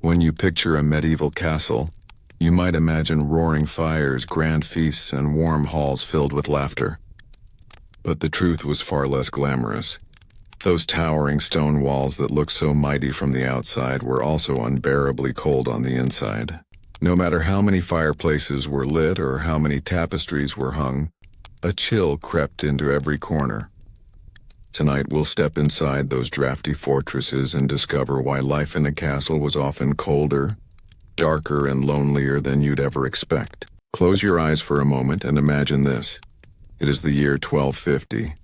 When you picture a medieval castle, you might imagine roaring fires, grand feasts, and warm halls filled with laughter. But the truth was far less glamorous. Those towering stone walls that looked so mighty from the outside were also unbearably cold on the inside. No matter how many fireplaces were lit or how many tapestries were hung, a chill crept into every corner. Tonight we'll step inside those drafty fortresses and discover why life in a castle was often colder, darker, and lonelier than you'd ever expect. Close your eyes for a moment and imagine this. It is the year 1250.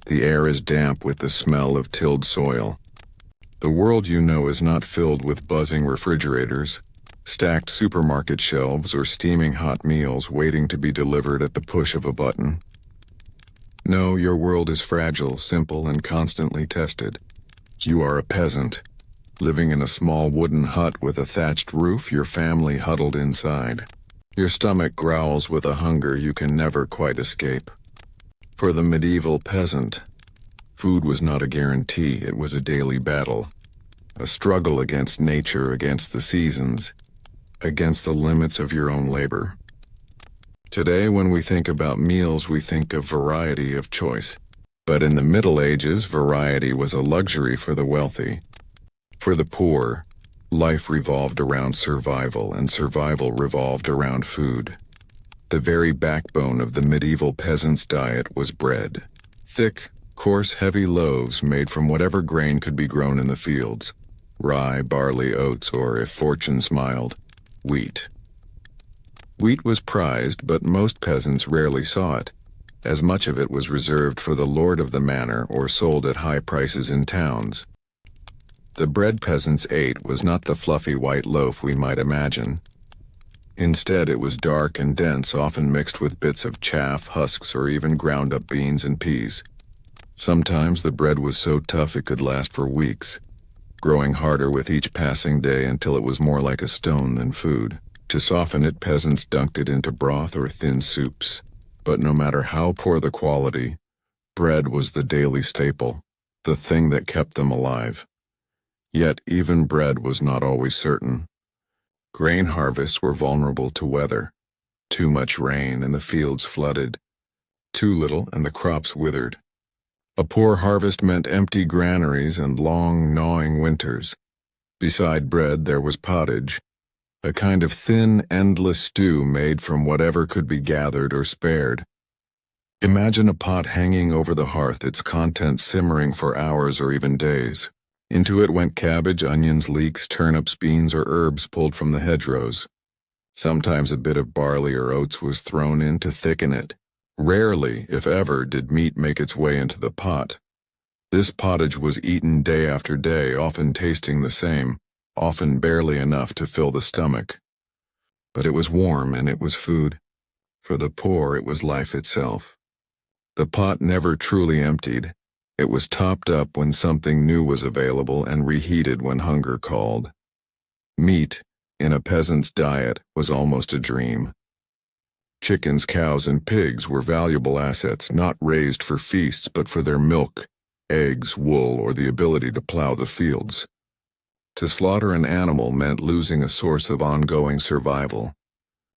The air is damp with the smell of tilled soil. The world you know is not filled with buzzing refrigerators, stacked supermarket shelves, or steaming hot meals waiting to be delivered at the push of a button. No, your world is fragile, simple, and constantly tested. You are a peasant, living in a small wooden hut with a thatched roof, your family huddled inside. Your stomach growls with a hunger you can never quite escape. For the medieval peasant, food was not a guarantee, it was a daily battle. A struggle against nature, against the seasons, against the limits of your own labor. Today, when we think about meals, we think of variety of choice. But in the Middle Ages, variety was a luxury for the wealthy. For the poor, life revolved around survival, and survival revolved around food. The very backbone of the medieval peasant's diet was bread. Thick, coarse, heavy loaves made from whatever grain could be grown in the fields. Rye, barley, oats, or, if fortune smiled, wheat. Wheat was prized, but most peasants rarely saw it, as much of it was reserved for the lord of the manor or sold at high prices in towns. The bread peasants ate was not the fluffy white loaf we might imagine. Instead, it was dark and dense, often mixed with bits of chaff, husks, or even ground-up beans and peas. Sometimes the bread was so tough it could last for weeks, growing harder with each passing day until it was more like a stone than food. To soften it, peasants dunked it into broth or thin soups. But no matter how poor the quality, bread was the daily staple, the thing that kept them alive. Yet even bread was not always certain. Grain harvests were vulnerable to weather. Too much rain and the fields flooded. Too little and the crops withered. A poor harvest meant empty granaries and long, gnawing winters. Beside bread there was pottage, a kind of thin, endless stew made from whatever could be gathered or spared. Imagine a pot hanging over the hearth, its contents simmering for hours or even days. Into it went cabbage, onions, leeks, turnips, beans, or herbs pulled from the hedgerows. Sometimes a bit of barley or oats was thrown in to thicken it. Rarely, if ever, did meat make its way into the pot. This pottage was eaten day after day, often tasting the same, often barely enough to fill the stomach. But it was warm and it was food. For the poor, it was life itself. The pot never truly emptied. It was topped up when something new was available and reheated when hunger called. Meat, in a peasant's diet, was almost a dream. Chickens, cows, and pigs were valuable assets, not raised for feasts but for their milk, eggs, wool, or the ability to plow the fields. To slaughter an animal meant losing a source of ongoing survival.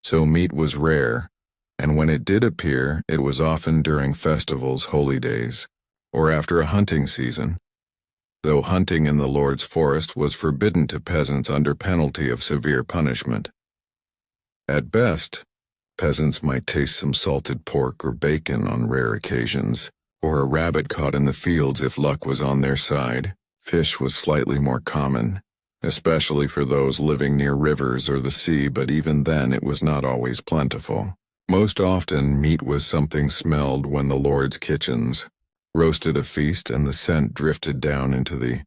So meat was rare, and when it did appear, it was often during festivals, holy days, or after a hunting season, though hunting in the Lord's forest was forbidden to peasants under penalty of severe punishment. At best, peasants might taste some salted pork or bacon on rare occasions, or a rabbit caught in the fields if luck was on their side. Fish was slightly more common, especially for those living near rivers or the sea, but even then it was not always plentiful. Most often, meat was something smelled when the Lord's kitchens roasted a feast and the scent drifted down into the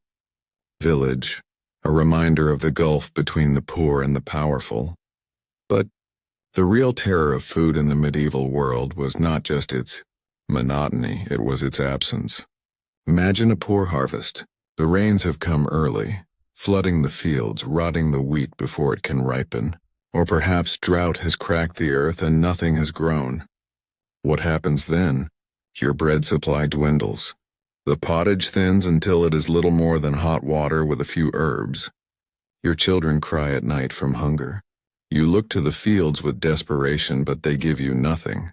village, a reminder of the gulf between the poor and the powerful. But the real terror of food in the medieval world was not just its monotony, it was its absence. Imagine a poor harvest. The rains have come early, flooding the fields, rotting the wheat before it can ripen. Or perhaps drought has cracked the earth and nothing has grown. What happens then? Your bread supply dwindles. The pottage thins until it is little more than hot water with a few herbs. Your children cry at night from hunger. You look to the fields with desperation, but they give you nothing.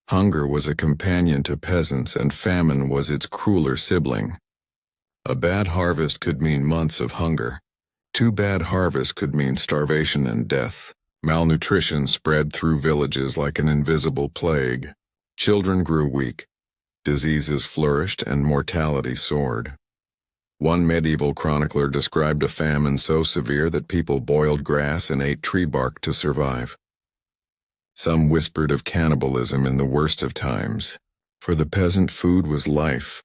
Hunger was a companion to peasants, and famine was its crueler sibling. A bad harvest could mean months of hunger. Two bad harvests could mean starvation and death. Malnutrition spread through villages like an invisible plague. Children grew weak. Diseases flourished and mortality soared. One medieval chronicler described a famine so severe that people boiled grass and ate tree bark to survive. Some whispered of cannibalism in the worst of times. For the peasant, food was life,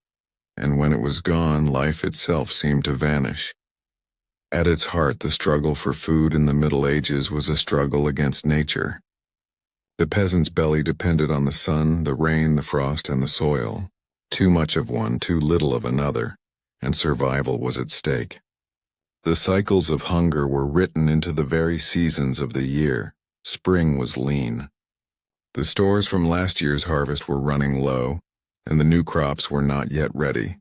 and when it was gone, life itself seemed to vanish. At its heart, the struggle for food in the Middle Ages was a struggle against nature. The peasant's belly depended on the sun, the rain, the frost, and the soil. Too much of one, too little of another, and survival was at stake. The cycles of hunger were written into the very seasons of the year. Spring was lean. The stores from last year's harvest were running low, and the new crops were not yet ready.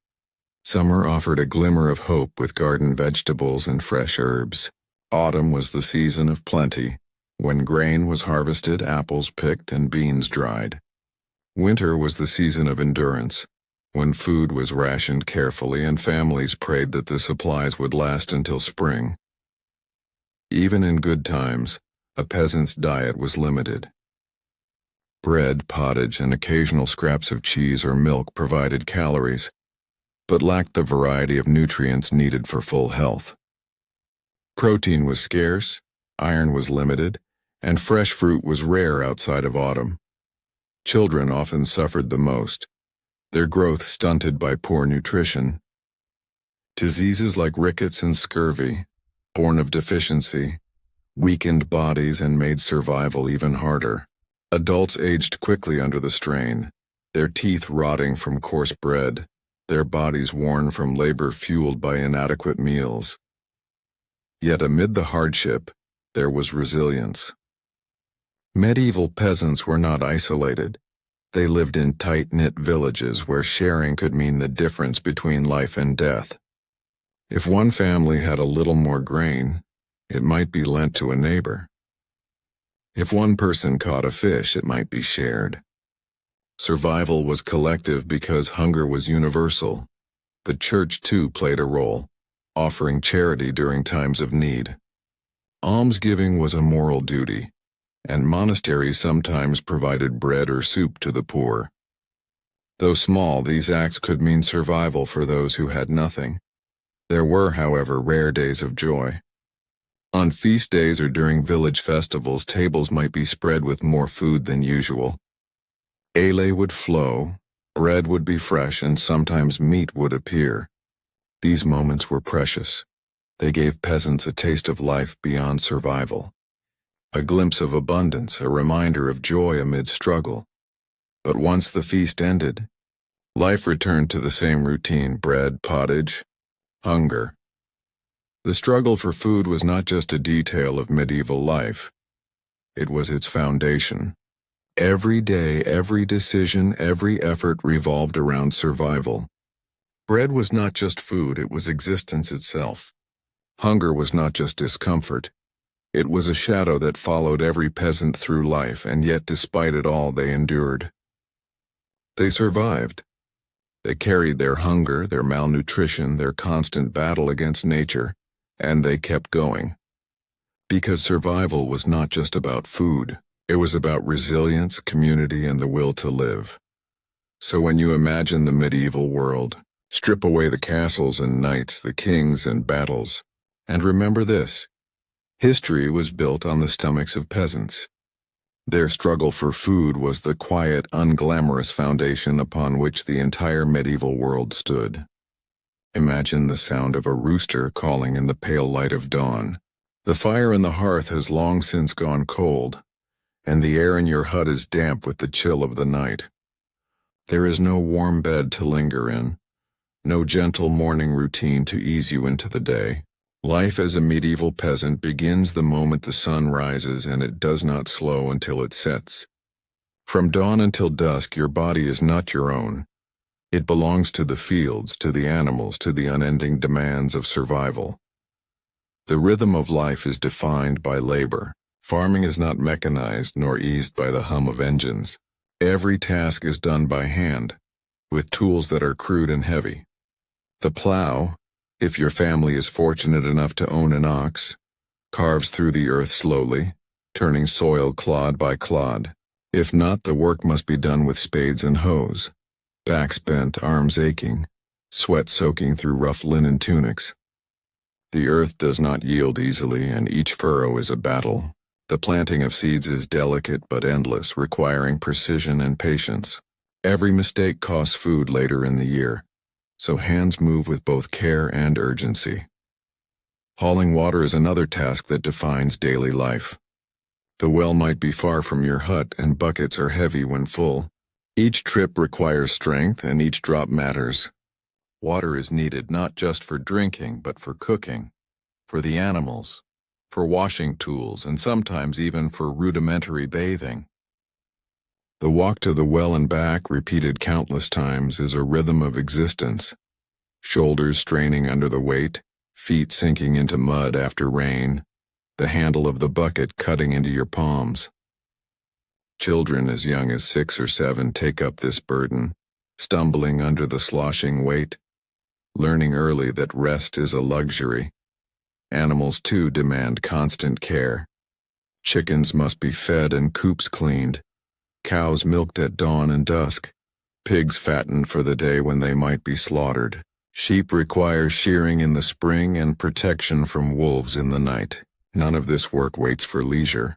Summer offered a glimmer of hope with garden vegetables and fresh herbs. Autumn was the season of plenty, when grain was harvested, apples picked, and beans dried. Winter was the season of endurance, when food was rationed carefully and families prayed that the supplies would last until spring. Even in good times, a peasant's diet was limited. Bread, pottage, and occasional scraps of cheese or milk provided calories, but lacked the variety of nutrients needed for full health. Protein was scarce, iron was limited, and fresh fruit was rare outside of autumn. Children often suffered the most, their growth stunted by poor nutrition. Diseases like rickets and scurvy, born of deficiency, weakened bodies and made survival even harder. Adults aged quickly under the strain, their teeth rotting from coarse bread, their bodies worn from labor fueled by inadequate meals. Yet amid the hardship, there was resilience. Medieval peasants were not isolated. They lived in tight-knit villages where sharing could mean the difference between life and death. If one family had a little more grain, it might be lent to a neighbor. If one person caught a fish, it might be shared. Survival was collective because hunger was universal. The church, too, played a role, offering charity during times of need. Almsgiving was a moral duty, and monasteries sometimes provided bread or soup to the poor. Though small, these acts could mean survival for those who had nothing. There were, however, rare days of joy. On feast days or during village festivals, tables might be spread with more food than usual. Ale would flow, bread would be fresh, and sometimes meat would appear. These moments were precious. They gave peasants a taste of life beyond survival. A glimpse of abundance, a reminder of joy amid struggle. But once the feast ended, life returned to the same routine: bread, pottage, hunger. The struggle for food was not just a detail of medieval life. It was its foundation. Every day, every decision, every effort revolved around survival. Bread was not just food, it was existence itself. Hunger was not just discomfort. It was a shadow that followed every peasant through life, and yet despite it all they endured. They survived. They carried their hunger, their malnutrition, their constant battle against nature, and they kept going. Because survival was not just about food, it was about resilience, community, and the will to live. So when you imagine the medieval world, strip away the castles and knights, the kings and battles, and remember this: history was built on the stomachs of peasants. Their struggle for food was the quiet, unglamorous foundation upon which the entire medieval world stood. Imagine the sound of a rooster calling in the pale light of dawn. The fire in the hearth has long since gone cold, and the air in your hut is damp with the chill of the night. There is no warm bed to linger in, no gentle morning routine to ease you into the day. Life as a medieval peasant begins the moment the sun rises, and it does not slow until it sets. From dawn until dusk, your body is not your own. It belongs to the fields, to the animals, to the unending demands of survival. The rhythm of life is defined by labor. Farming is not mechanized nor eased by the hum of engines. Every task is done by hand, with tools that are crude and heavy. The plow, if your family is fortunate enough to own an ox, carves through the earth slowly, turning soil clod by clod. If not, the work must be done with spades and hoes, backs bent, arms aching, sweat soaking through rough linen tunics. The earth does not yield easily, and each furrow is a battle. The planting of seeds is delicate but endless, requiring precision and patience. Every mistake costs food later in the year, so hands move with both care and urgency. Hauling water is another task that defines daily life. The well might be far from your hut, and buckets are heavy when full. Each trip requires strength, and each drop matters. Water is needed not just for drinking, but for cooking, for the animals, for washing tools, and sometimes even for rudimentary bathing. The walk to the well and back, repeated countless times, is a rhythm of existence. Shoulders straining under the weight, feet sinking into mud after rain, the handle of the bucket cutting into your palms. Children as young as 6 or 7 take up this burden, stumbling under the sloshing weight, learning early that rest is a luxury. Animals, too, demand constant care. Chickens must be fed and coops cleaned, cows milked at dawn and dusk, pigs fattened for the day when they might be slaughtered. Sheep require shearing in the spring and protection from wolves in the night. None of this work waits for leisure.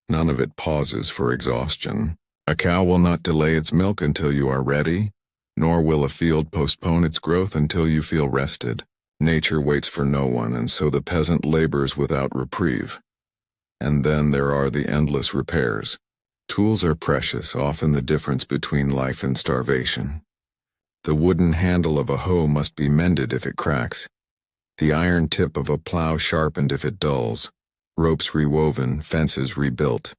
None of it pauses for exhaustion. A cow will not delay its milk until you are ready, nor will a field postpone its growth until you feel rested. Nature waits for no one, and so the peasant labors without reprieve. And then there are the endless repairs. Tools are precious, often the difference between life and starvation. The wooden handle of a hoe must be mended if it cracks, the iron tip of a plow sharpened if it dulls, ropes rewoven, fences rebuilt.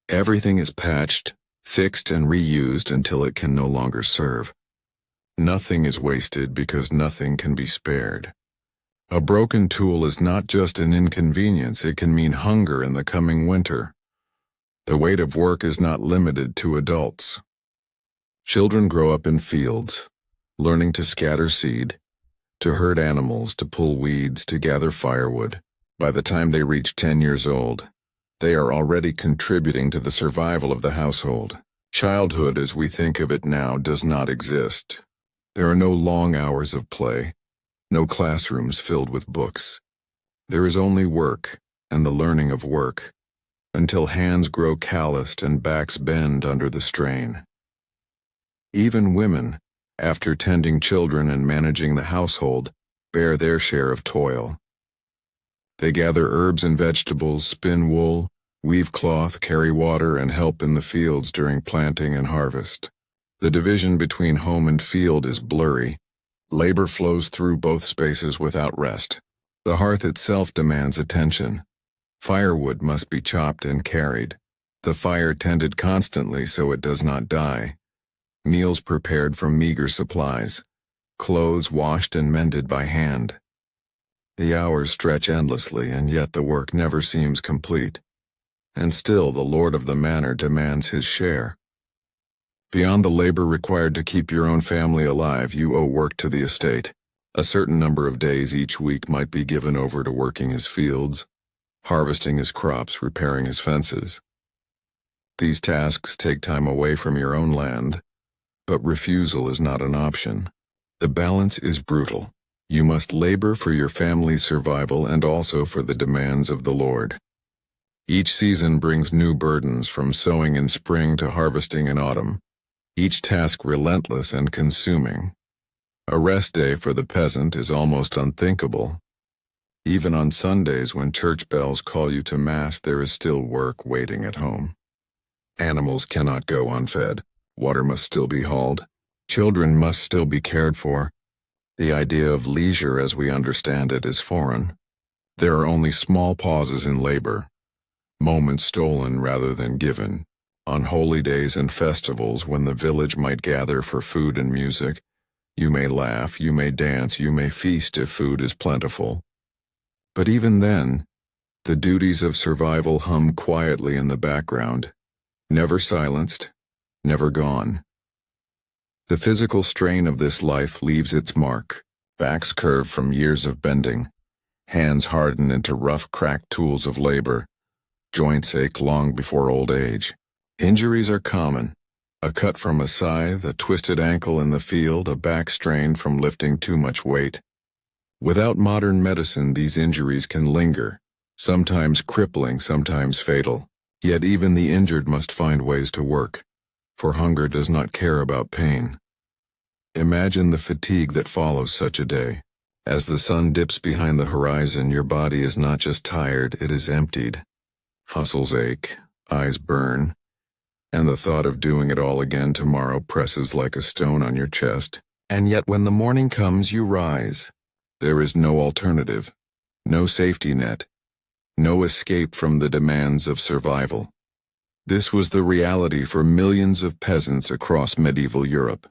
Everything is patched, fixed, and reused until it can no longer serve. Nothing is wasted because nothing can be spared. A broken tool is not just an inconvenience, it can mean hunger in the coming winter. The weight of work is not limited to adults. Children grow up in fields, learning to scatter seed, to herd animals, to pull weeds, to gather firewood. By the time they reach 10 years old, they are already contributing to the survival of the household. Childhood, as we think of it now, does not exist. There are no long hours of play, no classrooms filled with books. There is only work, and the learning of work, until hands grow calloused and backs bend under the strain. Even women, after tending children and managing the household, bear their share of toil. They gather herbs and vegetables, spin wool, weave cloth, carry water, and help in the fields during planting and harvest. The division between home and field is blurry. Labor flows through both spaces without rest. The hearth itself demands attention. Firewood must be chopped and carried, the fire tended constantly so it does not die. Meals prepared from meager supplies, clothes washed and mended by hand. The hours stretch endlessly, and yet the work never seems complete. And still the lord of the manor demands his share. Beyond the labor required to keep your own family alive, you owe work to the estate. A certain number of days each week might be given over to working his fields, harvesting his crops, repairing his fences. These tasks take time away from your own land, but refusal is not an option. The balance is brutal. You must labor for your family's survival and also for the demands of the Lord. Each season brings new burdens, from sowing in spring to harvesting in autumn, each task relentless and consuming. A rest day for the peasant is almost unthinkable. Even on Sundays when church bells call you to Mass, there is still work waiting at home. Animals cannot go unfed. Water must still be hauled. Children must still be cared for. The idea of leisure as we understand it is foreign. There are only small pauses in labor, moments stolen rather than given. On holy days and festivals, when the village might gather for food and music, you may laugh, you may dance, you may feast if food is plentiful. But even then, the duties of survival hum quietly in the background, never silenced, never gone. The physical strain of this life leaves its mark, backs curve from years of bending, hands harden into rough, cracked tools of labor, joints ache long before old age. Injuries are common. A cut from a scythe, a twisted ankle in the field, a back strain from lifting too much weight. Without modern medicine, these injuries can linger, sometimes crippling, sometimes fatal. Yet even the injured must find ways to work, for hunger does not care about pain. Imagine the fatigue that follows such a day. As the sun dips behind the horizon, your body is not just tired, it is emptied. Muscles ache, eyes burn, and the thought of doing it all again tomorrow presses like a stone on your chest. And yet when the morning comes, you rise. There is no alternative, no safety net, no escape from the demands of survival. This was the reality for millions of peasants across medieval Europe.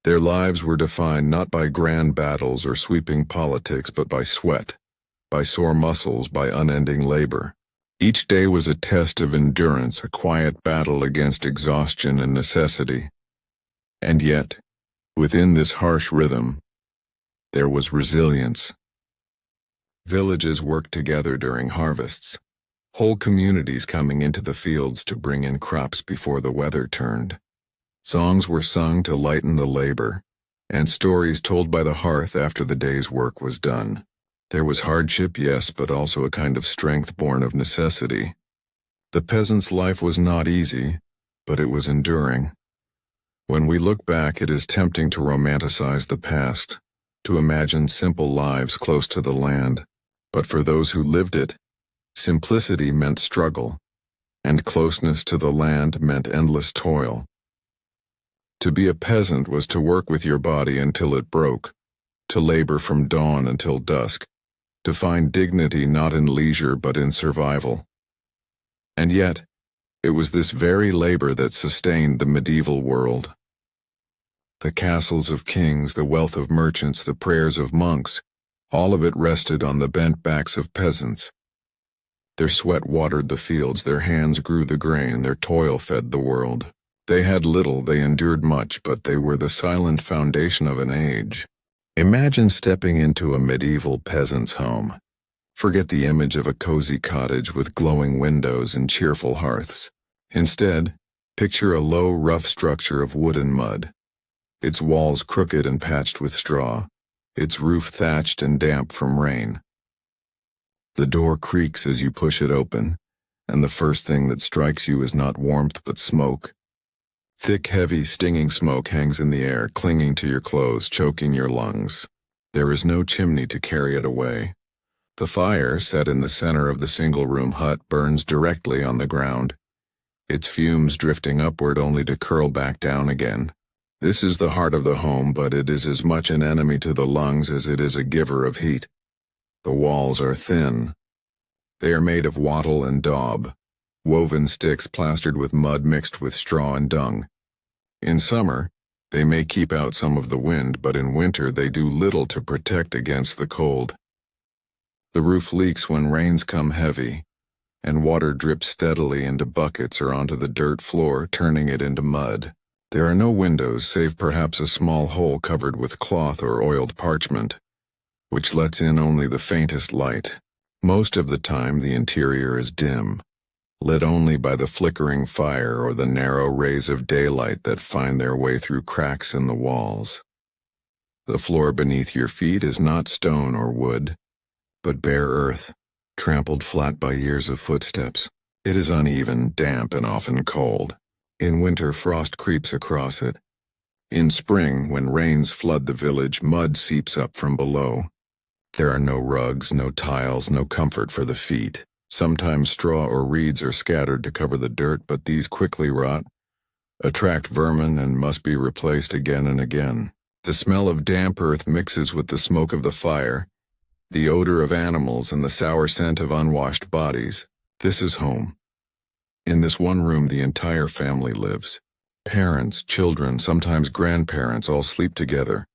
Their lives were defined not by grand battles or sweeping politics, but by sweat, by sore muscles, by unending labor. Each day was a test of endurance, a quiet battle against exhaustion and necessity. And yet, within this harsh rhythm, there was resilience. Villages worked together during harvests, whole communities coming into the fields to bring in crops before the weather turned. Songs were sung to lighten the labor, and stories told by the hearth after the day's work was done. There was hardship, yes, but also a kind of strength born of necessity. The peasant's life was not easy, but it was enduring. When we look back, it is tempting to romanticize the past, to imagine simple lives close to the land. But for those who lived it, simplicity meant struggle, and closeness to the land meant endless toil. To be a peasant was to work with your body until it broke, to labor from dawn until dusk, to find dignity not in leisure but in survival. And yet, it was this very labor that sustained the medieval world. The castles of kings, the wealth of merchants, the prayers of monks, all of it rested on the bent backs of peasants. Their sweat watered the fields, their hands grew the grain, their toil fed the world. They had little, they endured much, but they were the silent foundation of an age. Imagine stepping into a medieval peasant's home. Forget the image of a cozy cottage with glowing windows and cheerful hearths. Instead, picture a low, rough structure of wood and mud, its walls crooked and patched with straw, its roof thatched and damp from rain. The door creaks as you push it open, and the first thing that strikes you is not warmth but smoke. Thick, heavy, stinging smoke hangs in the air, clinging to your clothes, choking your lungs. There is no chimney to carry it away. The fire, set in the center of the single-room hut, burns directly on the ground, its fumes drifting upward only to curl back down again. This is the heart of the home, but it is as much an enemy to the lungs as it is a giver of heat. The walls are thin. They are made of wattle and daub, woven sticks plastered with mud mixed with straw and dung. In summer, they may keep out some of the wind, but in winter they do little to protect against the cold. The roof leaks when rains come heavy, and water drips steadily into buckets or onto the dirt floor, turning it into mud. There are no windows, save perhaps a small hole covered with cloth or oiled parchment, which lets in only the faintest light. Most of the time the interior is dim, lit only by the flickering fire or the narrow rays of daylight that find their way through cracks in the walls. The floor beneath your feet is not stone or wood, but bare earth, trampled flat by years of footsteps. It is uneven, damp, and often cold. In winter, frost creeps across it. In spring, when rains flood the village, mud seeps up from below. There are no rugs, no tiles, no comfort for the feet. Sometimes straw or reeds are scattered to cover the dirt, but these quickly rot, attract vermin, and must be replaced again and again. The smell of damp earth mixes with the smoke of the fire, the odor of animals, and the sour scent of unwashed bodies. This is home. In this one room the entire family lives. Parents, children, sometimes grandparents all sleep together,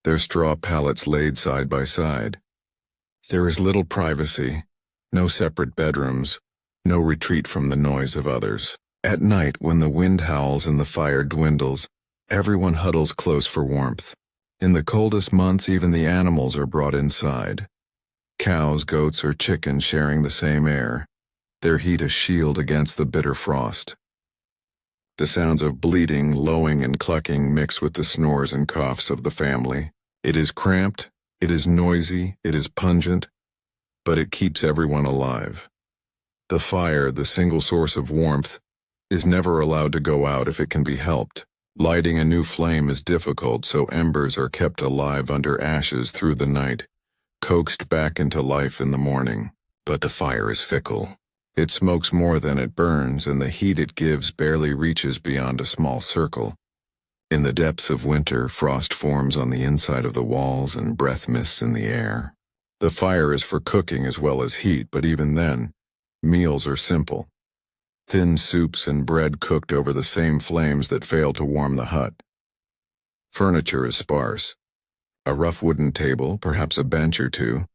their straw pallets laid side by side. There is little privacy, no separate bedrooms, no retreat from the noise of others. At night, when the wind howls and the fire dwindles, everyone huddles close for warmth. In the coldest months, even the animals are brought inside. Cows, goats, or chickens sharing the same air, their heat a shield against the bitter frost. The sounds of bleating, lowing, and clucking mix with the snores and coughs of the family. It is cramped, it is noisy, it is pungent, but it keeps everyone alive. The fire, the single source of warmth, is never allowed to go out if it can be helped. Lighting a new flame is difficult, so embers are kept alive under ashes through the night, coaxed back into life in the morning. But the fire is fickle. It smokes more than it burns, and the heat it gives barely reaches beyond a small circle. In the depths of winter, frost forms on the inside of the walls and breath mists in the air. The fire is for cooking as well as heat, but even then, meals are simple. Thin soups and bread cooked over the same flames that fail to warm the hut. Furniture is sparse. A rough wooden table, perhaps a bench or two,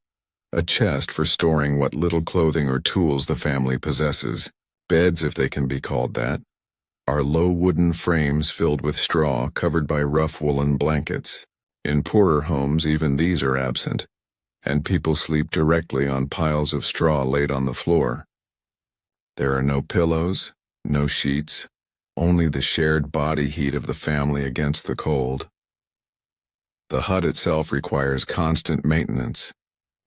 a chest for storing what little clothing or tools the family possesses, beds if they can be called that, are low wooden frames filled with straw covered by rough woolen blankets. In poorer homes, even these are absent, and people sleep directly on piles of straw laid on the floor. There are no pillows, no sheets, only the shared body heat of the family against the cold. The hut itself requires constant maintenance.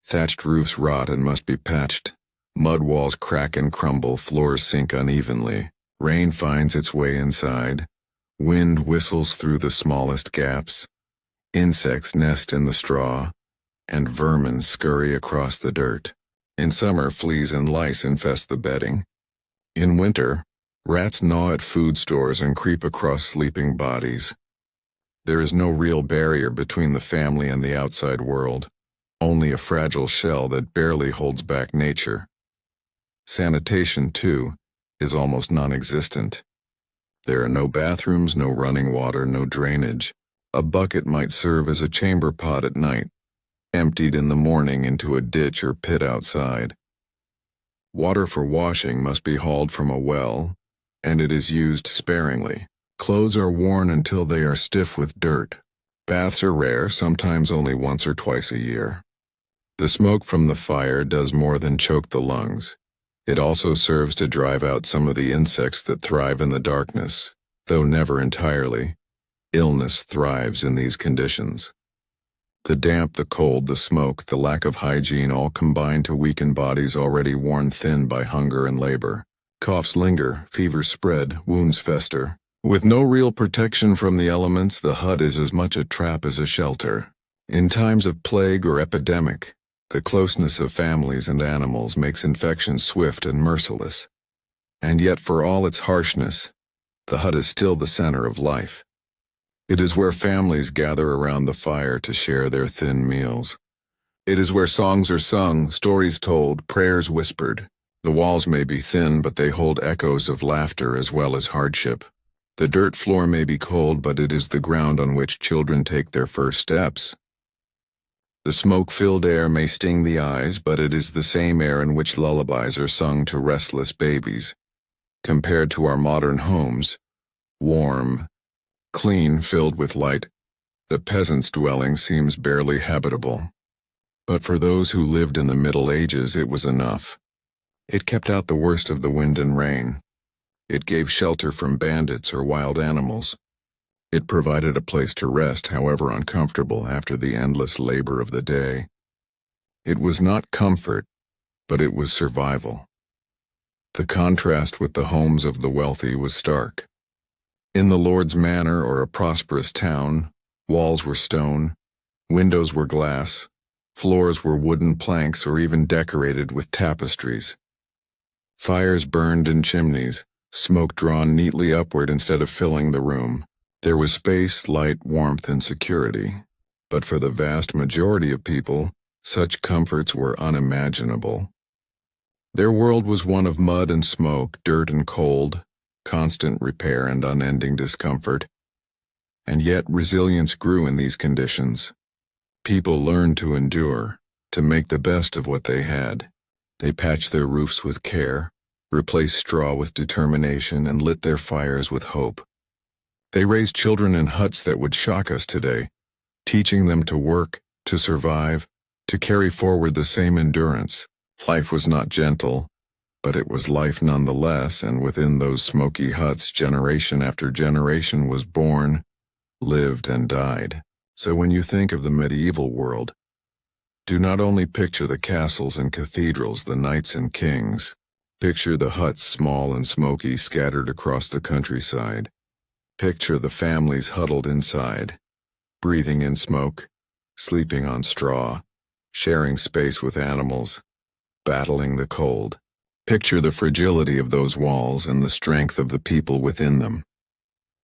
Thatched roofs rot and must be patched. Mud walls crack and crumble, floors sink unevenly. Rain finds its way inside. Wind whistles through the smallest gaps. Insects nest in the straw, and vermin scurry across the dirt. In summer, fleas and lice infest the bedding. In winter, rats gnaw at food stores and creep across sleeping bodies. There is no real barrier between the family and the outside world, only a fragile shell that barely holds back nature. Sanitation, too, is almost non-existent. There are no bathrooms, no running water, no drainage. A bucket might serve as a chamber pot at night, emptied in the morning into a ditch or pit outside. Water for washing must be hauled from a well, and it is used sparingly. Clothes are worn until they are stiff with dirt. Baths are rare, sometimes only once or twice a year. The smoke from the fire does more than choke the lungs. It also serves to drive out some of the insects that thrive in the darkness, though never entirely. Illness thrives in these conditions. The damp, the cold, the smoke, the lack of hygiene all combine to weaken bodies already worn thin by hunger and labor. Coughs linger, fevers spread, wounds fester. With no real protection from the elements, the hut is as much a trap as a shelter. In times of plague or epidemic, the closeness of families and animals makes infection swift and merciless. And yet, for all its harshness, the hut is still the center of life. It is where families gather around the fire to share their thin meals. It is where songs are sung, stories told, prayers whispered. The walls may be thin, but they hold echoes of laughter as well as hardship. The dirt floor may be cold, but it is the ground on which children take their first steps. The smoke-filled air may sting the eyes, but it is the same air in which lullabies are sung to restless babies. Compared to our modern homes, warm, clean, filled with light, the peasant's dwelling seems barely habitable. But for those who lived in the Middle Ages, it was enough. It kept out the worst of the wind and rain. It gave shelter from bandits or wild animals. It provided a place to rest, however uncomfortable, after the endless labor of the day. It was not comfort, but it was survival. The contrast with the homes of the wealthy was stark. In the lord's manor or a prosperous town, walls were stone, windows were glass, floors were wooden planks or even decorated with tapestries. Fires burned in chimneys, smoke drawn neatly upward instead of filling the room. There was space, light, warmth, and security. But for the vast majority of people, such comforts were unimaginable. Their world was one of mud and smoke, dirt and cold, constant repair and unending discomfort. And yet resilience grew in these conditions. People learned to endure, to make the best of what they had. They patched their roofs with care, replaced straw with determination, and lit their fires with hope. They raised children in huts that would shock us today, teaching them to work, to survive, to carry forward the same endurance. Life was not gentle, but it was life nonetheless, and within those smoky huts, generation after generation was born, lived, and died. So when you think of the medieval world, do not only picture the castles and cathedrals, the knights and kings. Picture the huts, small and smoky, scattered across the countryside. Picture the families huddled inside, breathing in smoke, sleeping on straw, sharing space with animals, battling the cold. Picture the fragility of those walls and the strength of the people within them.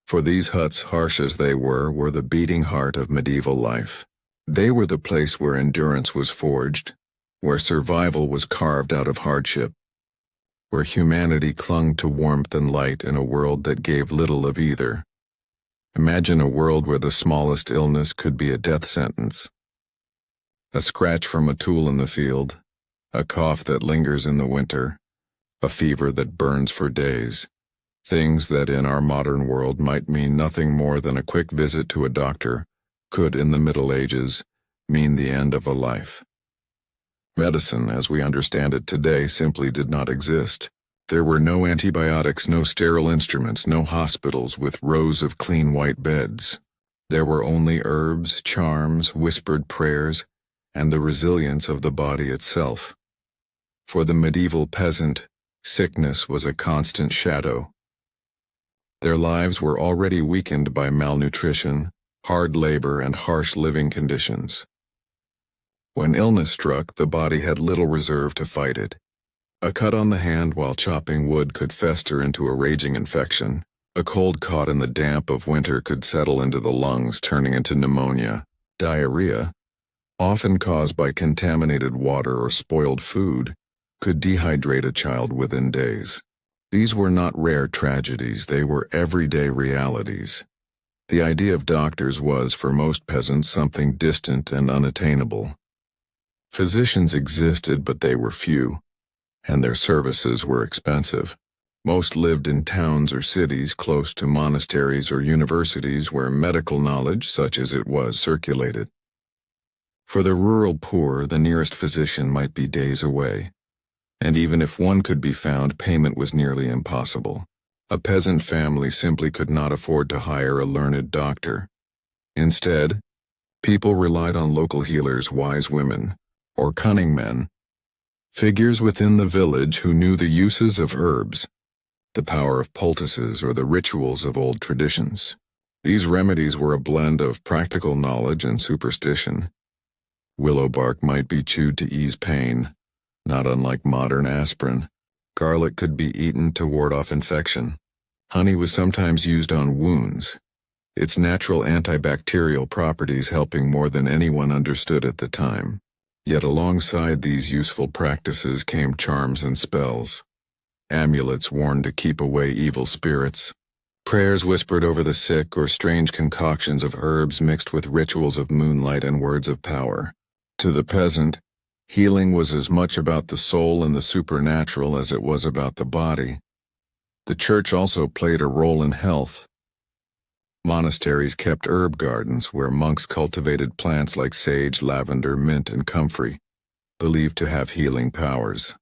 For these huts, harsh as they were the beating heart of medieval life. They were the place where endurance was forged, where survival was carved out of hardship, where humanity clung to warmth and light in a world that gave little of either. Imagine a world where the smallest illness could be a death sentence. A scratch from a tool in the field, a cough that lingers in the winter, a fever that burns for days. Things that in our modern world might mean nothing more than a quick visit to a doctor could, in the Middle Ages, mean the end of a life. Medicine, as we understand it today, simply did not exist. There were no antibiotics, no sterile instruments, no hospitals with rows of clean white beds. There were only herbs, charms, whispered prayers, and the resilience of the body itself. For the medieval peasant, sickness was a constant shadow. Their lives were already weakened by malnutrition, hard labor, and harsh living conditions. When illness struck, the body had little reserve to fight it. A cut on the hand while chopping wood could fester into a raging infection. A cold caught in the damp of winter could settle into the lungs, turning into pneumonia. Diarrhea, often caused by contaminated water or spoiled food, could dehydrate a child within days. These were not rare tragedies, they were everyday realities. The idea of doctors was, for most peasants, something distant and unattainable. Physicians existed, but they were few, and their services were expensive. Most lived in towns or cities close to monasteries or universities where medical knowledge, such as it was, circulated. For the rural poor, the nearest physician might be days away, and even if one could be found, payment was nearly impossible. A peasant family simply could not afford to hire a learned doctor. Instead, people relied on local healers, wise women, or cunning men, figures within the village who knew the uses of herbs, the power of poultices, or the rituals of old traditions. These remedies were a blend of practical knowledge and superstition. Willow bark might be chewed to ease pain, not unlike modern aspirin. Garlic could be eaten to ward off infection. Honey was sometimes used on wounds, its natural antibacterial properties helping more than anyone understood at the time. Yet alongside these useful practices came charms and spells. Amulets worn to keep away evil spirits. Prayers whispered over the sick, or strange concoctions of herbs mixed with rituals of moonlight and words of power. To the peasant, healing was as much about the soul and the supernatural as it was about the body. The church also played a role in health. Monasteries kept herb gardens where monks cultivated plants like sage, lavender, mint, and comfrey, believed to have healing powers.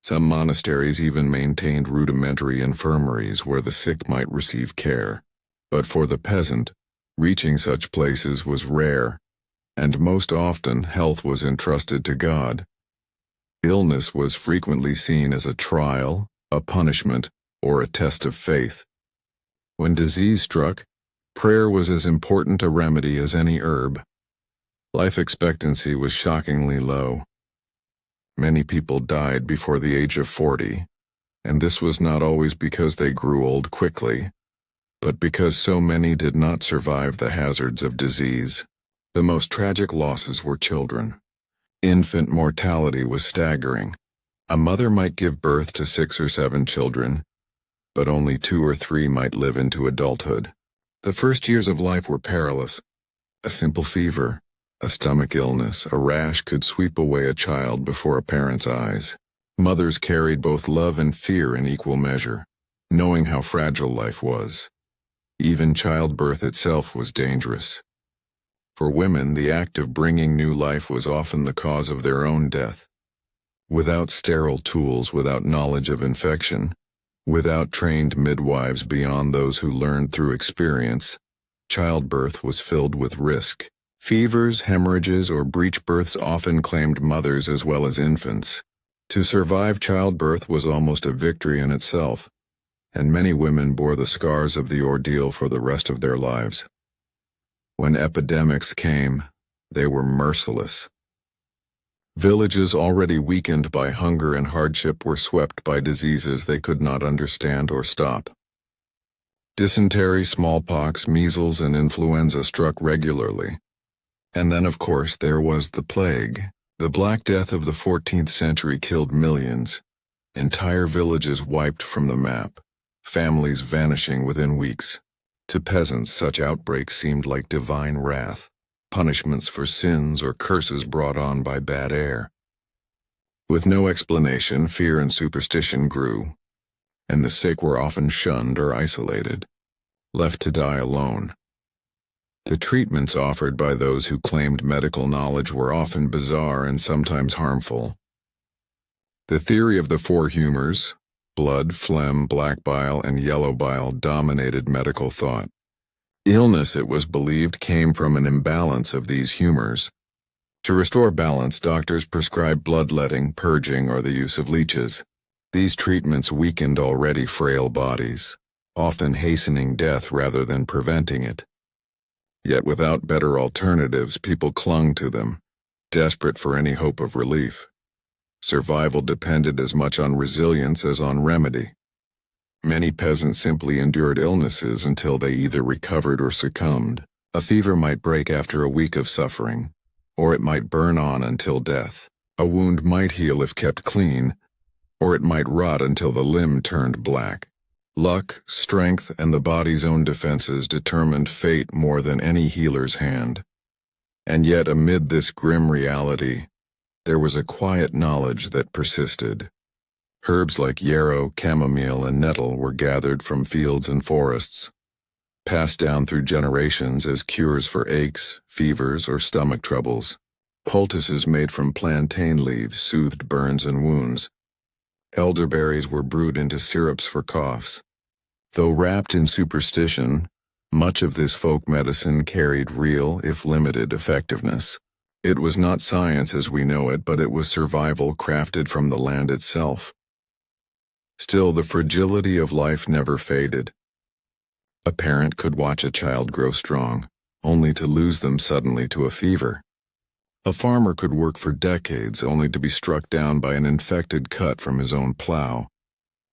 Some monasteries even maintained rudimentary infirmaries where the sick might receive care. But for the peasant, reaching such places was rare, and most often health was entrusted to God. Illness was frequently seen as a trial, a punishment, or a test of faith. When disease struck, prayer was as important a remedy as any herb. Life expectancy was shockingly low. Many people died before the age of 40, and this was not always because they grew old quickly, but because so many did not survive the hazards of disease. The most tragic losses were children. Infant mortality was staggering. A mother might give birth to 6 or 7 children, but only 2 or 3 might live into adulthood. The first years of life were perilous. A simple fever, A stomach illness, a rash could sweep away a child before a parent's eyes. Mothers carried both love and fear in equal measure, knowing how fragile life was. Even childbirth itself was dangerous. For women, the act of bringing new life was often the cause of their own death. Without sterile tools, without knowledge of infection, without trained midwives beyond those who learned through experience, childbirth was filled with risk. Fevers, hemorrhages, or breech births often claimed mothers as well as infants. To survive childbirth was almost a victory in itself, and many women bore the scars of the ordeal for the rest of their lives. When epidemics came, they were merciless. Villages already weakened by hunger and hardship were swept by diseases they could not understand or stop. Dysentery, smallpox, measles, and influenza struck regularly. And then, of course, there was the plague. The Black Death of the 14th century killed millions. Entire villages wiped from the map, families vanishing within weeks. To peasants, such outbreaks seemed like divine wrath, punishments for sins or curses brought on by bad air. With no explanation, fear and superstition grew, and the sick were often shunned or isolated, left to die alone. The treatments offered by those who claimed medical knowledge were often bizarre and sometimes harmful. The theory of the four humors, blood, phlegm, black bile, and yellow bile, dominated medical thought. Illness, it was believed, came from an imbalance of these humors. To restore balance, doctors prescribed bloodletting, purging, or the use of leeches. These treatments weakened already frail bodies, often hastening death rather than preventing it. Yet without better alternatives, people clung to them, desperate for any hope of relief. Survival depended as much on resilience as on remedy. Many peasants simply endured illnesses until they either recovered or succumbed. A fever might break after a week of suffering, or it might burn on until death. A wound might heal if kept clean, or it might rot until the limb turned black. Luck, strength, and the body's own defenses determined fate more than any healer's hand. And yet, amid this grim reality, there was a quiet knowledge that persisted. Herbs like yarrow, chamomile, and nettle were gathered from fields and forests, passed down through generations as cures for aches, fevers, or stomach troubles. Poultices made from plantain leaves soothed burns and wounds. Elderberries were brewed into syrups for coughs. Though wrapped in superstition, much of this folk medicine carried real, if limited, effectiveness. It was not science as we know it, but it was survival crafted from the land itself. Still, the fragility of life never faded. A parent could watch a child grow strong, only to lose them suddenly to a fever. A farmer could work for decades only to be struck down by an infected cut from his own plow.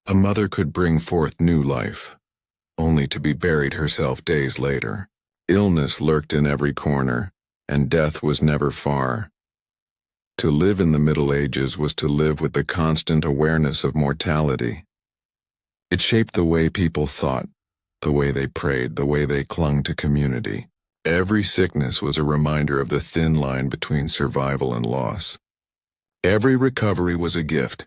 A mother could bring forth new life, only to be buried herself days later. Illness lurked in every corner, and death was never far. To live in the Middle Ages was to live with the constant awareness of mortality. It shaped the way people thought, the way they prayed, the way they clung to community. Every sickness was a reminder of the thin line between survival and loss. Every recovery was a gift.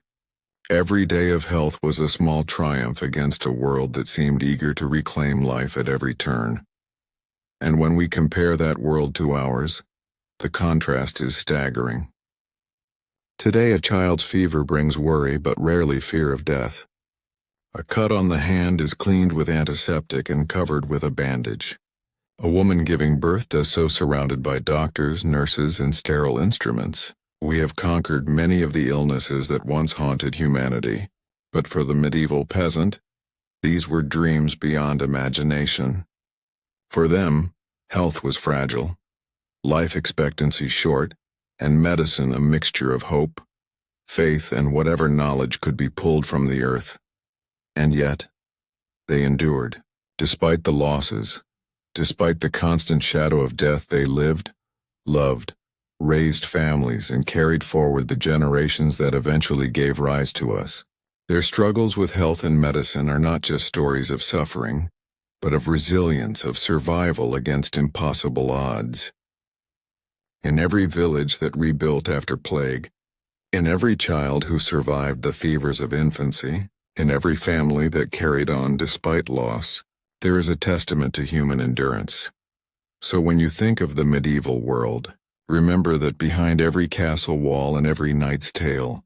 Every day of health was a small triumph against a world that seemed eager to reclaim life at every turn. And when we compare that world to ours, the contrast is staggering. Today, a child's fever brings worry but rarely fear of death. A cut on the hand is cleaned with antiseptic and covered with a bandage. A woman giving birth does so surrounded by doctors, nurses, and sterile instruments. We have conquered many of the illnesses that once haunted humanity, but for the medieval peasant, these were dreams beyond imagination. For them, health was fragile, life expectancy short, and medicine a mixture of hope, faith, and whatever knowledge could be pulled from the earth. And yet, they endured. Despite the losses, despite the constant shadow of death, they lived, loved, raised families, and carried forward the generations that eventually gave rise to us. Their struggles with health and medicine are not just stories of suffering, but of resilience, of survival against impossible odds. in every village that rebuilt after plague, in every child who survived the fevers of infancy, in every family that carried on despite loss, there is a testament to human endurance. So when you think of the medieval world, remember that behind every castle wall and every knight's tale,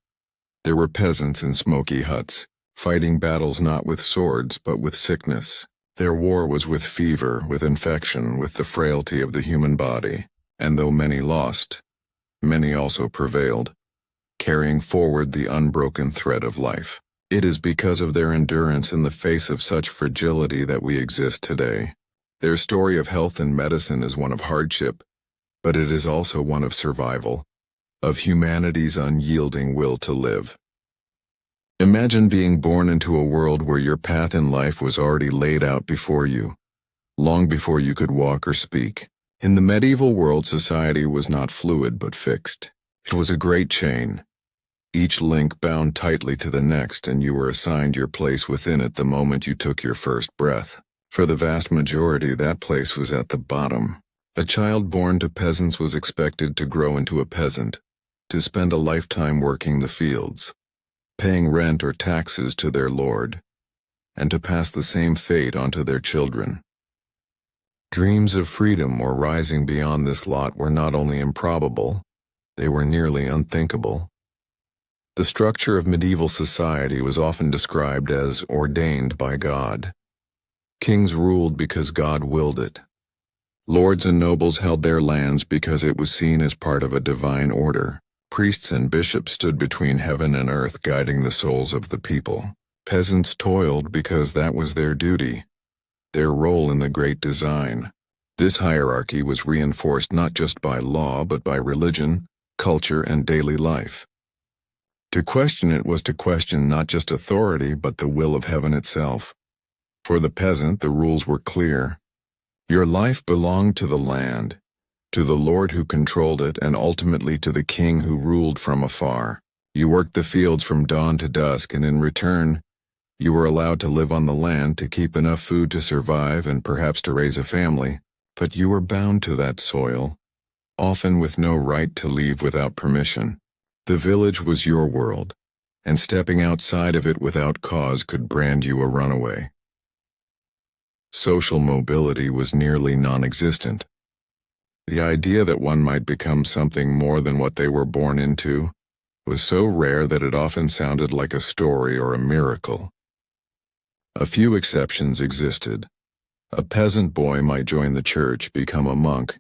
there were peasants in smoky huts, fighting battles not with swords but with sickness. Their war was with fever, with infection, with the frailty of the human body, and though many lost, many also prevailed, carrying forward the unbroken thread of life. It is because of their endurance in the face of such fragility that we exist today. Their story of health and medicine is one of hardship, but it is also one of survival, of humanity's unyielding will to live. Imagine being born into a world where your path in life was already laid out before you, long before you could walk or speak. In the medieval world, society was not fluid but fixed. It was a great chain, each link bound tightly to the next, and you were assigned your place within it the moment you took your first breath. For the vast majority, that place was at the bottom. A child born to peasants was expected to grow into a peasant, to spend a lifetime working the fields, paying rent or taxes to their lord, and to pass the same fate on to their children. Dreams of freedom or rising beyond this lot were not only improbable, they were nearly unthinkable. The structure of medieval society was often described as ordained by God. Kings ruled because God willed it. Lords and nobles held their lands because it was seen as part of a divine order. Priests and bishops stood between heaven and earth, guiding the souls of the people. Peasants toiled because that was their duty, their role in the great design. This hierarchy was reinforced not just by law but by religion, culture, and daily life. To question it was to question not just authority but the will of heaven itself. For the peasant, the rules were clear. Your life belonged to the land, to the lord who controlled it, and ultimately to the king who ruled from afar. You worked the fields from dawn to dusk, and in return, you were allowed to live on the land, to keep enough food to survive and perhaps to raise a family. But you were bound to that soil, often with no right to leave without permission. The village was your world, and stepping outside of it without cause could brand you a runaway. Social mobility was nearly non-existent. The idea that one might become something more than what they were born into was so rare that it often sounded like a story or a miracle. A few exceptions existed. A peasant boy might join the church, become a monk,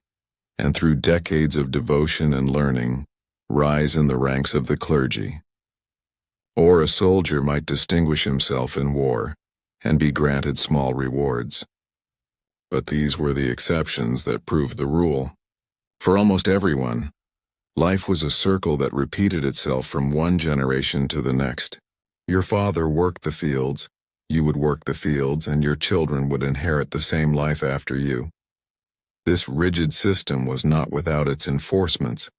and through decades of devotion and learning, rise in the ranks of the clergy. Or a soldier might distinguish himself in war and be granted small rewards. But these were the exceptions that proved the rule. For almost everyone, life was a circle that repeated itself from one generation to the next. Your father worked the fields, you would work the fields, and your children would inherit the same life after you. This rigid system was not without its enforcements.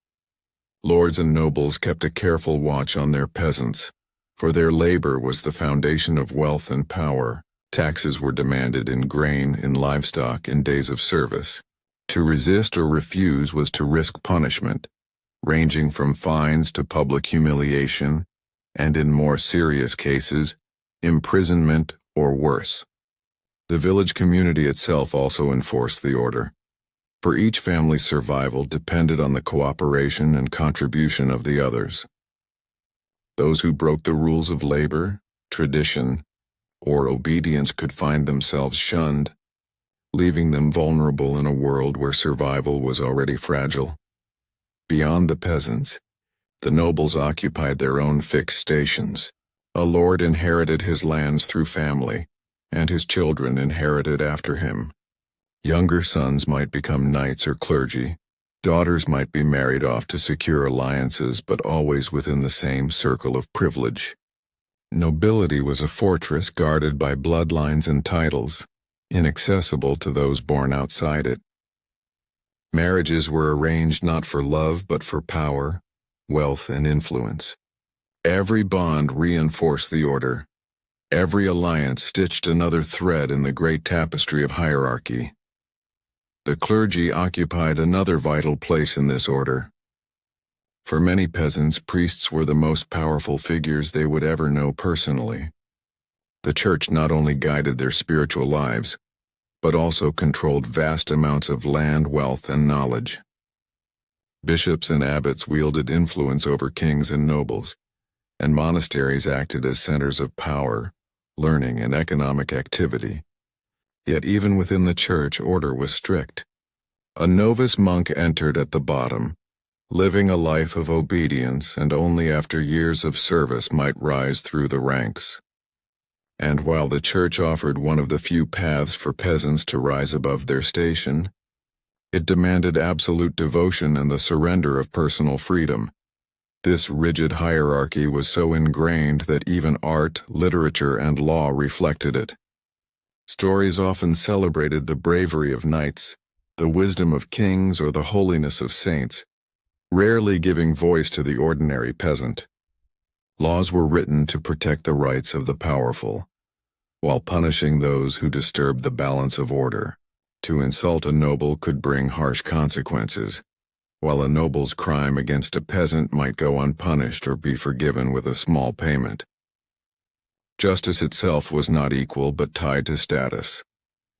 Lords and nobles kept a careful watch on their peasants, for their labor was the foundation of wealth and power. Taxes were demanded in grain, in livestock, in days of service. To resist or refuse was to risk punishment, ranging from fines to public humiliation, and in more serious cases, imprisonment or worse. The village community itself also enforced the order, for each family's survival depended on the cooperation and contribution of the others. Those who broke the rules of labor, tradition, or obedience could find themselves shunned, leaving them vulnerable in a world where survival was already fragile. Beyond the peasants, the nobles occupied their own fixed stations. A lord inherited his lands through family, and his children inherited after him. Younger sons might become knights or clergy. Daughters might be married off to secure alliances, but always within the same circle of privilege. Nobility was a fortress guarded by bloodlines and titles, inaccessible to those born outside it. Marriages were arranged not for love but for power, wealth, and influence. Every bond reinforced the order. Every alliance stitched another thread in the great tapestry of hierarchy. The clergy occupied another vital place in this order. For many peasants, priests were the most powerful figures they would ever know personally. The church not only guided their spiritual lives, but also controlled vast amounts of land, wealth, and knowledge. Bishops and abbots wielded influence over kings and nobles, and monasteries acted as centers of power, learning, and economic activity. Yet even within the church, order was strict. A novice monk entered at the bottom, living a life of obedience, and only after years of service might rise through the ranks. And while the church offered one of the few paths for peasants to rise above their station, it demanded absolute devotion and the surrender of personal freedom. This rigid hierarchy was so ingrained that even art, literature, and law reflected it. Stories often celebrated the bravery of knights, the wisdom of kings, or the holiness of saints, rarely giving voice to the ordinary peasant. Laws were written to protect the rights of the powerful, while punishing those who disturbed the balance of order. To insult a noble could bring harsh consequences, while a noble's crime against a peasant might go unpunished or be forgiven with a small payment. Justice itself was not equal but tied to status.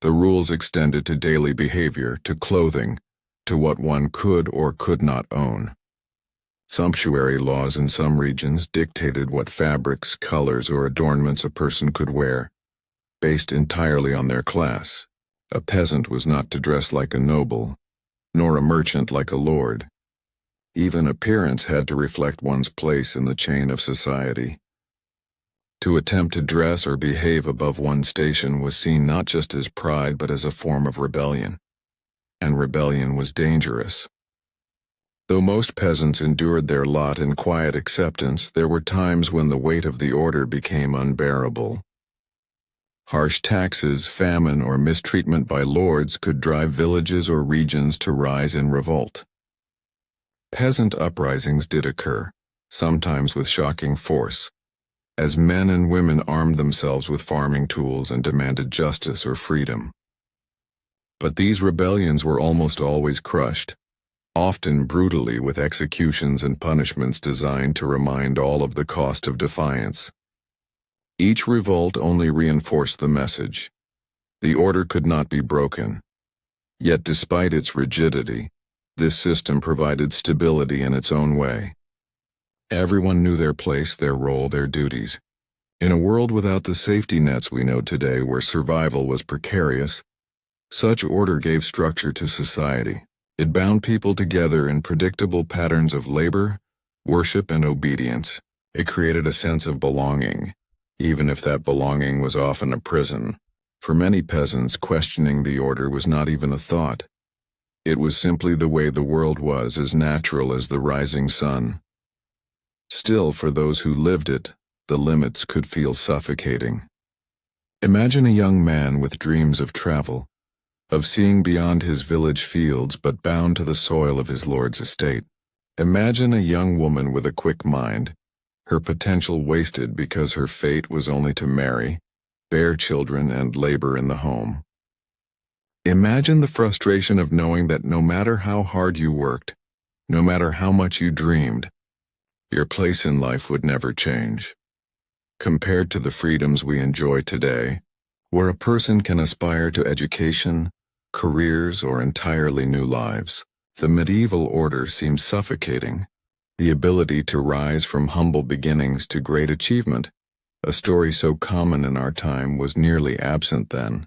The rules extended to daily behavior, to clothing, to what one could or could not own. Sumptuary laws in some regions dictated what fabrics, colors, or adornments a person could wear, based entirely on their class. A peasant was not to dress like a noble, nor a merchant like a lord. Even appearance had to reflect one's place in the chain of society. To attempt to dress or behave above one's station was seen not just as pride but as a form of rebellion. And rebellion was dangerous. Though most peasants endured their lot in quiet acceptance, there were times when the weight of the order became unbearable. Harsh taxes, famine, or mistreatment by lords could drive villages or regions to rise in revolt. Peasant uprisings did occur, sometimes with shocking force, as men and women armed themselves with farming tools and demanded justice or freedom. But these rebellions were almost always crushed, often brutally, with executions and punishments designed to remind all of the cost of defiance. Each revolt only reinforced the message. The order could not be broken. Yet despite its rigidity, this system provided stability in its own way. Everyone knew their place, their role, their duties. In a world without the safety nets we know today, where survival was precarious, such order gave structure to society. It bound people together in predictable patterns of labor, worship, and obedience. It created a sense of belonging, even if that belonging was often a prison. For many peasants, questioning the order was not even a thought. It was simply the way the world was, as natural as the rising sun. Still, for those who lived it, the limits could feel suffocating. Imagine a young man with dreams of travel, of seeing beyond his village fields but bound to the soil of his lord's estate. Imagine a young woman with a quick mind, her potential wasted because her fate was only to marry, bear children, and labor in the home. Imagine the frustration of knowing that no matter how hard you worked, no matter how much you dreamed, your place in life would never change. Compared to the freedoms we enjoy today, where a person can aspire to education, careers, or entirely new lives, the medieval order seems suffocating. The ability to rise from humble beginnings to great achievement, a story so common in our time, was nearly absent then.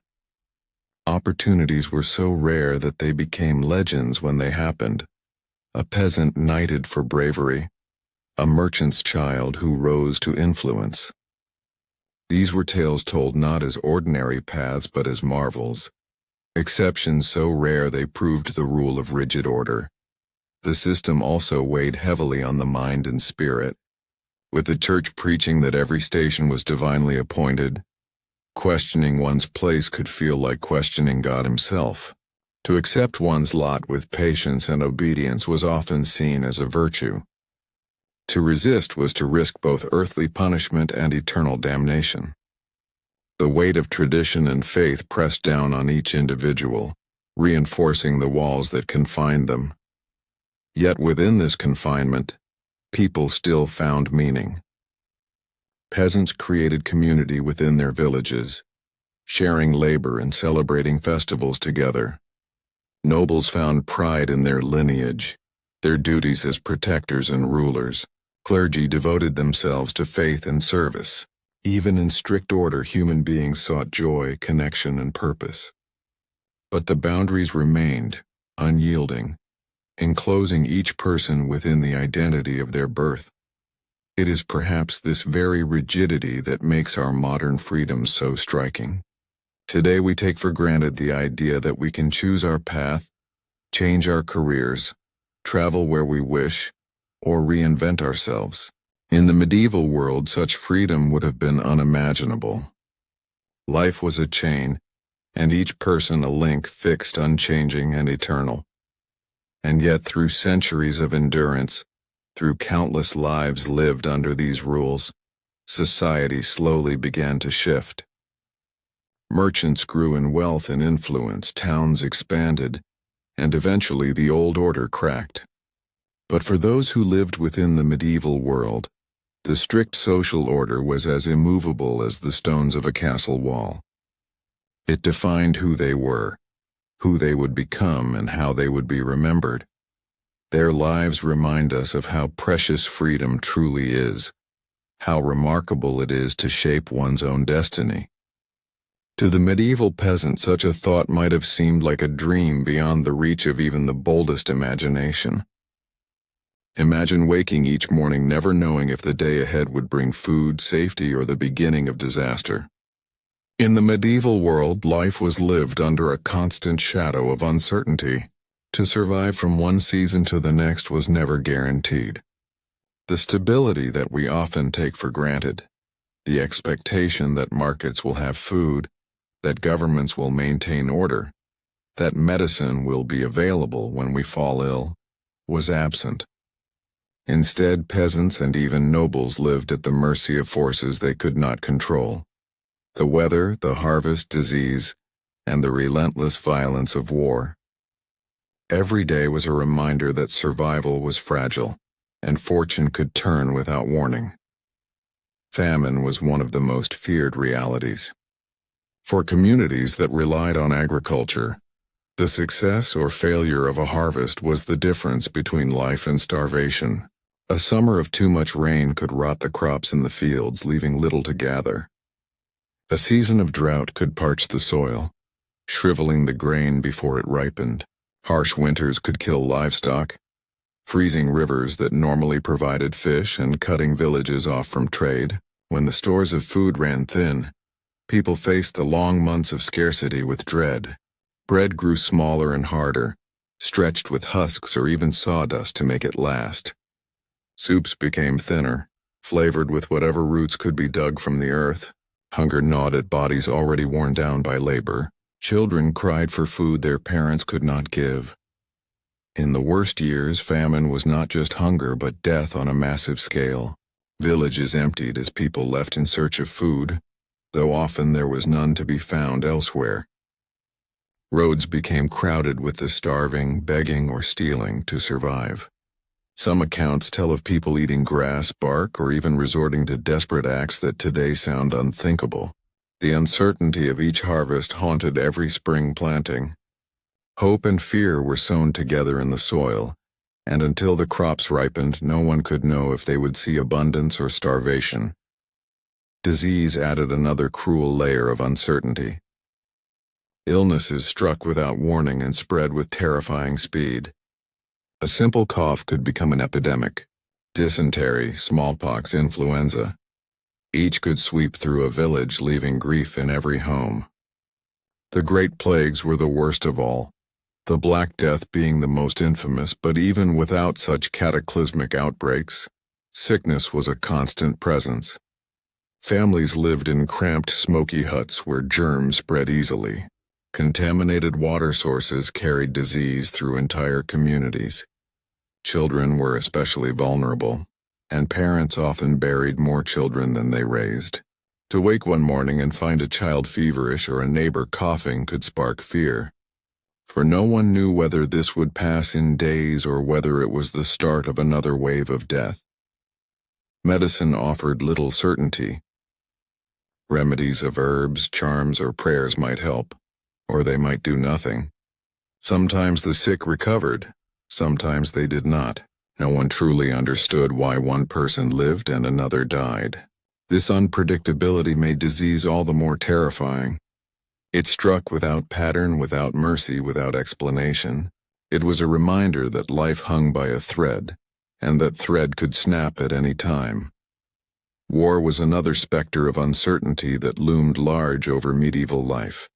Opportunities were so rare that they became legends when they happened. A peasant knighted for bravery, a merchant's child who rose to influence. These were tales told not as ordinary paths but as marvels, exceptions so rare they proved the rule of rigid order. The system also weighed heavily on the mind and spirit. With the church preaching that every station was divinely appointed, questioning one's place could feel like questioning God himself. To accept one's lot with patience and obedience was often seen as a virtue. To resist was to risk both earthly punishment and eternal damnation. The weight of tradition and faith pressed down on each individual, reinforcing the walls that confined them. Yet within this confinement, people still found meaning. Peasants created community within their villages, sharing labor and celebrating festivals together. Nobles found pride in their lineage, their duties as protectors and rulers. Clergy devoted themselves to faith and service. Even in strict order, human beings sought joy, connection, and purpose. But the boundaries remained, unyielding, enclosing each person within the identity of their birth. It is perhaps this very rigidity that makes our modern freedom so striking. Today we take for granted the idea that we can choose our path, change our careers, travel where we wish, or reinvent ourselves. In the medieval world, such freedom would have been unimaginable. Life was a chain, and each person a link fixed, unchanging, and eternal. And yet, through centuries of endurance, through countless lives lived under these rules, society slowly began to shift. Merchants grew in wealth and influence, towns expanded, and eventually the old order cracked. But for those who lived within the medieval world, the strict social order was as immovable as the stones of a castle wall. It defined who they were, who they would become, and how they would be remembered. Their lives remind us of how precious freedom truly is, how remarkable it is to shape one's own destiny. To the medieval peasant, such a thought might have seemed like a dream beyond the reach of even the boldest imagination. Imagine waking each morning never knowing if the day ahead would bring food, safety, or the beginning of disaster. In the medieval world, life was lived under a constant shadow of uncertainty. To survive from one season to the next was never guaranteed. The stability that we often take for granted, the expectation that markets will have food, that governments will maintain order, that medicine will be available when we fall ill, was absent. Instead, peasants and even nobles lived at the mercy of forces they could not control. The weather, the harvest, disease, and the relentless violence of war. Every day was a reminder that survival was fragile, and fortune could turn without warning. Famine was one of the most feared realities. For communities that relied on agriculture, the success or failure of a harvest was the difference between life and starvation. A summer of too much rain could rot the crops in the fields, leaving little to gather. A season of drought could parch the soil, shriveling the grain before it ripened. Harsh winters could kill livestock, freezing rivers that normally provided fish and cutting villages off from trade. When the stores of food ran thin, people faced the long months of scarcity with dread. Bread grew smaller and harder, stretched with husks or even sawdust to make it last. Soups became thinner, flavored with whatever roots could be dug from the earth. Hunger gnawed at bodies already worn down by labor. Children cried for food their parents could not give. In the worst years, famine was not just hunger but death on a massive scale. Villages emptied as people left in search of food, though often there was none to be found elsewhere. Roads became crowded with the starving, begging or stealing to survive. Some accounts tell of people eating grass, bark, or even resorting to desperate acts that today sound unthinkable. The uncertainty of each harvest haunted every spring planting. Hope and fear were sown together in the soil, and until the crops ripened, no one could know if they would see abundance or starvation. Disease added another cruel layer of uncertainty. Illnesses struck without warning and spread with terrifying speed. A simple cough could become an epidemic. Dysentery, smallpox, influenza. Each could sweep through a village, leaving grief in every home. The Great Plagues were the worst of all, the Black Death being the most infamous, but even without such cataclysmic outbreaks, sickness was a constant presence. Families lived in cramped, smoky huts where germs spread easily. Contaminated water sources carried disease through entire communities. Children were especially vulnerable, and parents often buried more children than they raised. To wake one morning and find a child feverish or a neighbor coughing could spark fear. For no one knew whether this would pass in days or whether it was the start of another wave of death. Medicine offered little certainty. Remedies of herbs, charms, or prayers might help, or they might do nothing. Sometimes the sick recovered, sometimes they did not. No one truly understood why one person lived and another died. This unpredictability made disease all the more terrifying. It struck without pattern, without mercy, without explanation. It was a reminder that life hung by a thread, and that thread could snap at any time. War was another specter of uncertainty that loomed large over medieval life.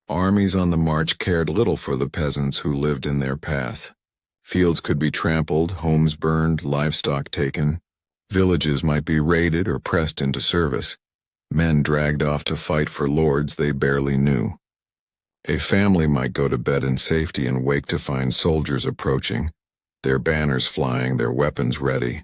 Armies on the march cared little for the peasants who lived in their path. Fields could be trampled, homes burned, livestock taken. Villages might be raided or pressed into service. Men dragged off to fight for lords they barely knew. A family might go to bed in safety and wake to find soldiers approaching, their banners flying, their weapons ready.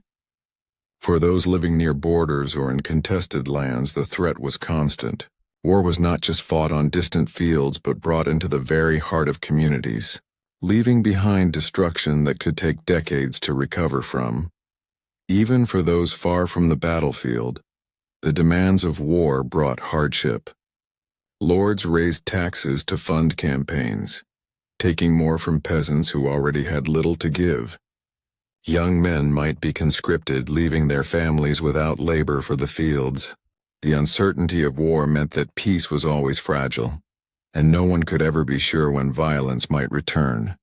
For those living near borders or in contested lands, the threat was constant. War was not just fought on distant fields but brought into the very heart of communities, leaving behind destruction that could take decades to recover from. Even for those far from the battlefield, the demands of war brought hardship. Lords raised taxes to fund campaigns, taking more from peasants who already had little to give. Young men might be conscripted, leaving their families without labor for the fields. The uncertainty of war meant that peace was always fragile, and no one could ever be sure when violence might return.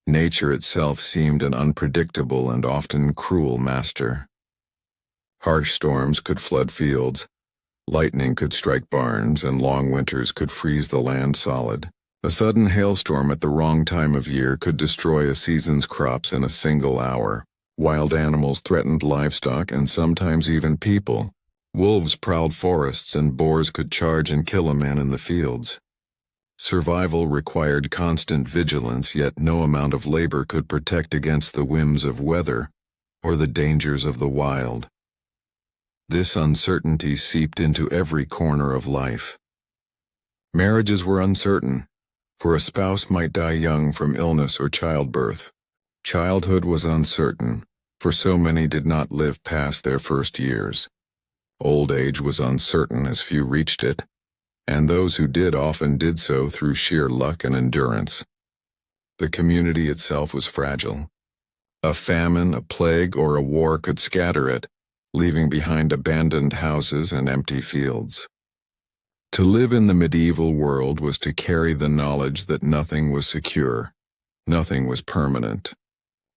Nature itself seemed an unpredictable and often cruel master. Harsh storms could flood fields, lightning could strike barns, and long winters could freeze the land solid. A sudden hailstorm at the wrong time of year could destroy a season's crops in a single hour. Wild animals threatened livestock and sometimes even people. Wolves prowled forests and boars could charge and kill a man in the fields. Survival required constant vigilance, yet no amount of labor could protect against the whims of weather or the dangers of the wild. This uncertainty seeped into every corner of life. Marriages were uncertain, for a spouse might die young from illness or childbirth. Childhood was uncertain, for so many did not live past their first years. Old age was uncertain as few reached it, and those who did often did so through sheer luck and endurance. The community itself was fragile. A famine, a plague, or a war could scatter it, leaving behind abandoned houses and empty fields. To live in the medieval world was to carry the knowledge that nothing was secure, nothing was permanent,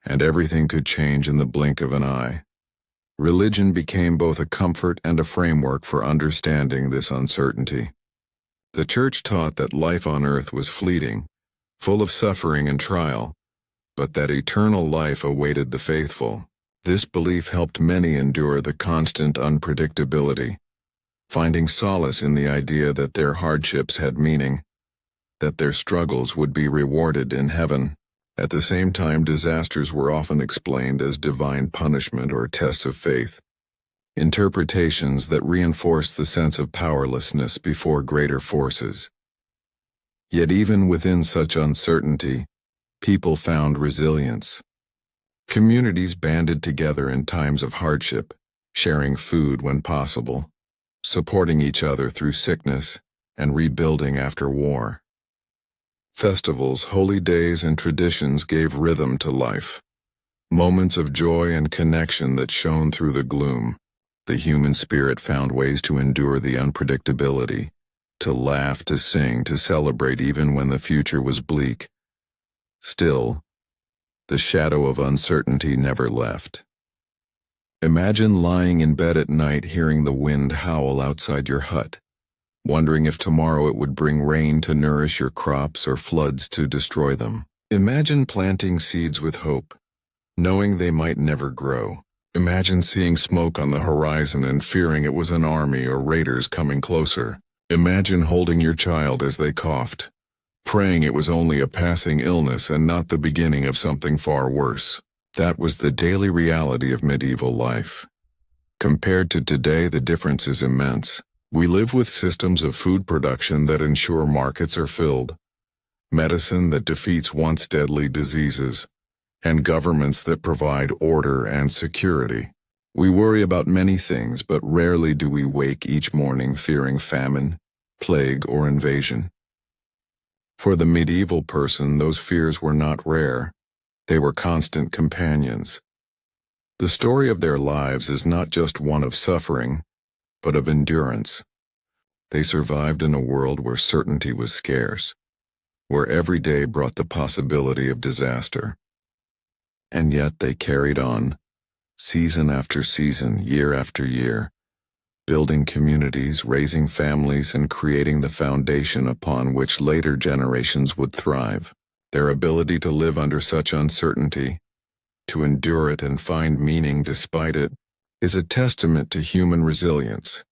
and everything could change in the blink of an eye. Religion became both a comfort and a framework for understanding this uncertainty. The Church taught that life on earth was fleeting, full of suffering and trial, but that eternal life awaited the faithful. This belief helped many endure the constant unpredictability, finding solace in the idea that their hardships had meaning, that their struggles would be rewarded in heaven. At the same time, disasters were often explained as divine punishment or tests of faith, interpretations that reinforced the sense of powerlessness before greater forces. Yet even within such uncertainty, people found resilience. Communities banded together in times of hardship, sharing food when possible, supporting each other through sickness, and rebuilding after war. Festivals, holy days, and traditions gave rhythm to life, moments of joy and connection that shone through the gloom. The human spirit found ways to endure the unpredictability, to laugh, to sing, to celebrate even when the future was bleak. Still, the shadow of uncertainty never left. Imagine lying in bed at night hearing the wind howl outside your hut, wondering if tomorrow it would bring rain to nourish your crops or floods to destroy them. Imagine planting seeds with hope, knowing they might never grow. Imagine seeing smoke on the horizon and fearing it was an army or raiders coming closer. Imagine holding your child as they coughed, praying it was only a passing illness and not the beginning of something far worse. That was the daily reality of medieval life. Compared to today, the difference is immense. We live with systems of food production that ensure markets are filled, medicine that defeats once deadly diseases, and governments that provide order and security. We worry about many things, but rarely do we wake each morning fearing famine, plague, or invasion. For the medieval person, those fears were not rare. They were constant companions. The story of their lives is not just one of suffering, but of endurance. They survived in a world where certainty was scarce, where every day brought the possibility of disaster. And yet they carried on, season after season, year after year, building communities, raising families, and creating the foundation upon which later generations would thrive. Their ability to live under such uncertainty, to endure it and find meaning despite it, is a testament to human resilience.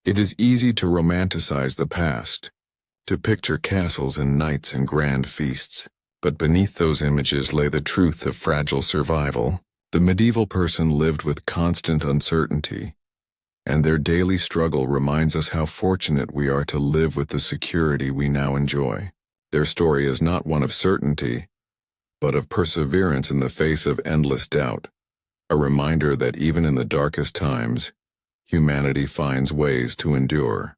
It is easy to romanticize the past, to picture castles and knights and grand feasts. But beneath those images lay the truth of fragile survival. The medieval person lived with constant uncertainty, and their daily struggle reminds us how fortunate we are to live with the security we now enjoy. Their story is not one of certainty, but of perseverance in the face of endless doubt, a reminder that even in the darkest times, humanity finds ways to endure.